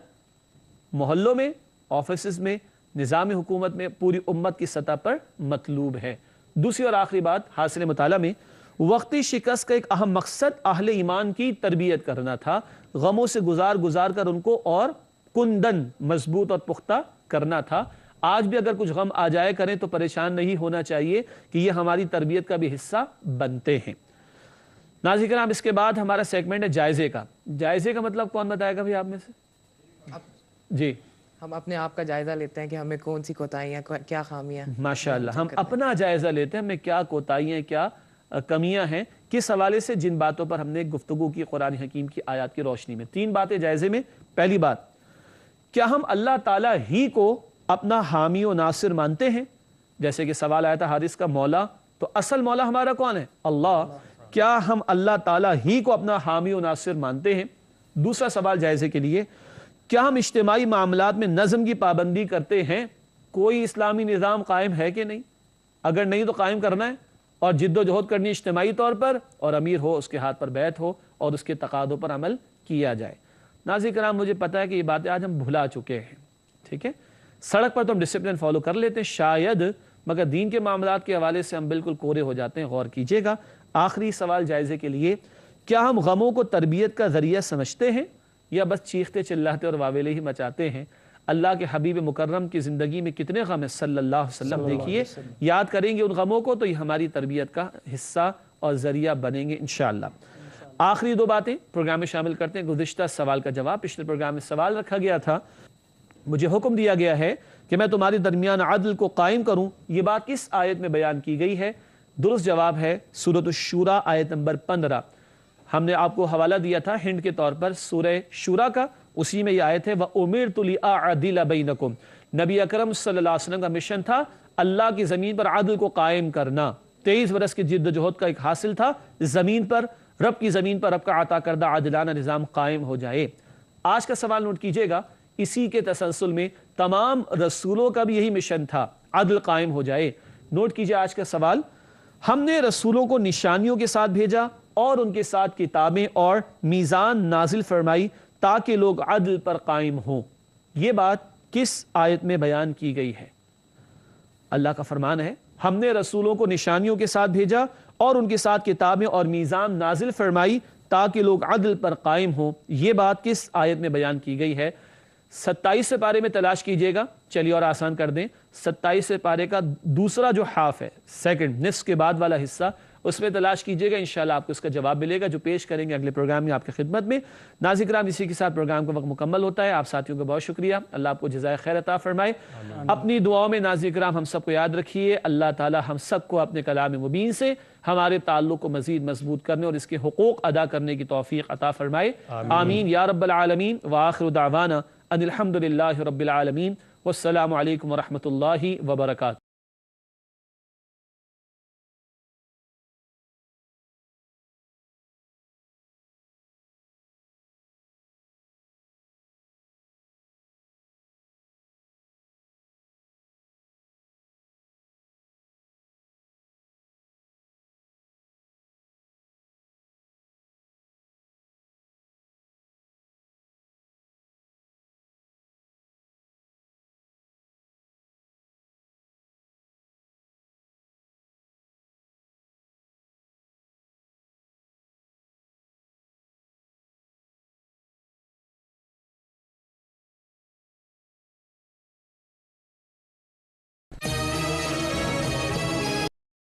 محلوں میں، آفیسز میں، نظام حکومت میں، پوری امت کی سطح پر مطلوب ہے۔ دوسری اور آخری بات حاصل مطالعہ میں، وقتی شکست کا ایک اہم مقصد اہل ایمان کی تربیت کرنا تھا، غموں سے گزار کر ان کو اور کندن مضبوط اور پختہ کرنا تھا۔ آج بھی اگر کچھ غم آ جائے کریں تو پریشان نہیں ہونا چاہیے کہ یہ ہماری تربیت کا بھی حصہ بنتے ہیں۔ ناظرین کرام، اس کے بعد ہمارا سیگمنٹ ہے جائزے کا۔ جائزے کا مطلب کون بتائے گا بھی آپ میں سے؟ جی، ہم اپنے آپ کا جائزہ لیتے ہیں کہ ہمیں کون سی کوتاہیاں، کیا خامیاں۔ ماشاءاللہ، ہم اپنا جائزہ لیتے ہیں، ہمیں کیا کوتاہیاں، کیا کمیاں ہیں، کس حوالے سے جن باتوں پر ہم نے گفتگو کی قرآن حکیم کی آیات کی روشنی میں۔ 3 باتیں جائزے میں۔ پہلی بات، کیا ہم اللہ تعالیٰ ہی کو اپنا حامی و ناصر مانتے ہیں؟ جیسے کہ سوال آیا تھا حارث کا، مولا، تو اصل مولا ہمارا کون ہے؟ اللہ۔ کیا ہم اللہ تعالیٰ ہی کو اپنا حامی و ناصر مانتے ہیں؟ دوسرا سوال جائزے کے لیے، کیا ہم اجتماعی معاملات میں نظم کی پابندی کرتے ہیں؟ کوئی اسلامی نظام قائم ہے کہ نہیں؟ اگر نہیں تو قائم کرنا ہے، اور جد و جہد کرنی اجتماعی طور پر، اور امیر ہو اس کے ہاتھ پر بیعت ہو اور اس کے تقاضوں پر عمل کیا جائے۔ ناظرین کرام، مجھے پتا ہے کہ یہ باتیں آج ہم بھلا چکے ہیں، ٹھیک ہے، سڑک پر تو ہم ڈسپلن فالو کر لیتے ہیں شاید، مگر دین کے معاملات کے حوالے سے ہم بالکل کورے ہو جاتے ہیں۔ غور کیجئے گا۔ آخری سوال جائزے کے لیے، کیا ہم غموں کو تربیت کا ذریعہ سمجھتے ہیں یا بس چیختے چلاتے اور واویلے ہی مچاتے ہیں؟ اللہ کے حبیب مکرم کی زندگی میں کتنے غم ہیں صلی اللہ علیہ وسلم، دیکھیے، یاد کریں گے ان غموں کو تو یہ ہماری تربیت کا حصہ اور ذریعہ بنیں گے انشاءاللہ۔ آخری 2 باتیں پروگرام میں شامل کرتے ہیں۔ گزشتہ سوال کا جواب، پچھلے پروگرام میں سوال رکھا گیا تھا، مجھے حکم دیا گیا ہے کہ میں تمہارے درمیان عدل کو قائم کروں، یہ بات کس آیت میں بیان کی گئی ہے؟ درست جواب ہے سورۃ الشورى آیت نمبر 15۔ ہم نے آپ کو حوالہ دیا تھا ہنٹ کے طور پر سورہ شورى کا، اسی میں یہ آیت ہے وَأُمِرْتُ لِأَعْدِلَ بَيْنَكُمْ۔ نبی اکرم صلی اللہ علیہ وسلم کا مشن تھا اللہ کی زمین پر عدل کو قائم کرنا۔ 23 برس کی جد و جہد کا ایک حاصل تھا زمین پر، رب کی زمین پر رب کا عطا کردہ عادلانہ نظام قائم ہو جائے۔ آج کا سوال نوٹ کیجئے گا، اسی کے تسلسل میں تمام رسولوں کا بھی یہی مشن تھا، عدل قائم ہو جائے۔ نوٹ کیجئے آج کا سوال، ہم نے رسولوں کو نشانیوں کے ساتھ بھیجا اور ان کے ساتھ کتابیں اور میزان نازل فرمائی تاکہ لوگ عدل پر قائم ہوں۔ یہ بات کس آیت میں بیان کی گئی ہے؟ اللہ کا فرمان ہے ہم نے رسولوں کو نشانیوں کے ساتھ بھیجا اور ان کے ساتھ کتابیں اور میزان نازل فرمائی تاکہ لوگ عدل پر قائم ہوں۔ یہ بات کس آیت میں بیان کی گئی ہے؟ 27 پارے میں تلاش کیجئے گا، چلیے اور آسان کر دیں، 27 پارے کا دوسرا جو حاف ہے، سیکنڈ نصف کے بعد والا حصہ، اس میں تلاش کیجئے گا، انشاءاللہ آپ کو اس کا جواب ملے گا جو پیش کریں گے اگلے پروگرام میں آپ کی خدمت میں۔ ناظرین کرام، اسی کے ساتھ پروگرام کا وقت مکمل ہوتا ہے۔ آپ ساتھیوں کا بہت شکریہ، اللہ آپ کو جزائے خیر عطا فرمائے۔ اپنی دعاؤں میں ناظرین کرام ہم سب کو یاد رکھیے، اللہ تعالی ہم سب کو اپنے کلام مبین سے ہمارے تعلق کو مزید مضبوط کرنے اور اس کے حقوق ادا کرنے کی توفیق عطا فرمائے، آمین یا رب العالمین۔ وآخر دعوانا ان الحمد للہ رب العالمین، والسلام علیکم ورحمۃ اللہ وبرکاتہ۔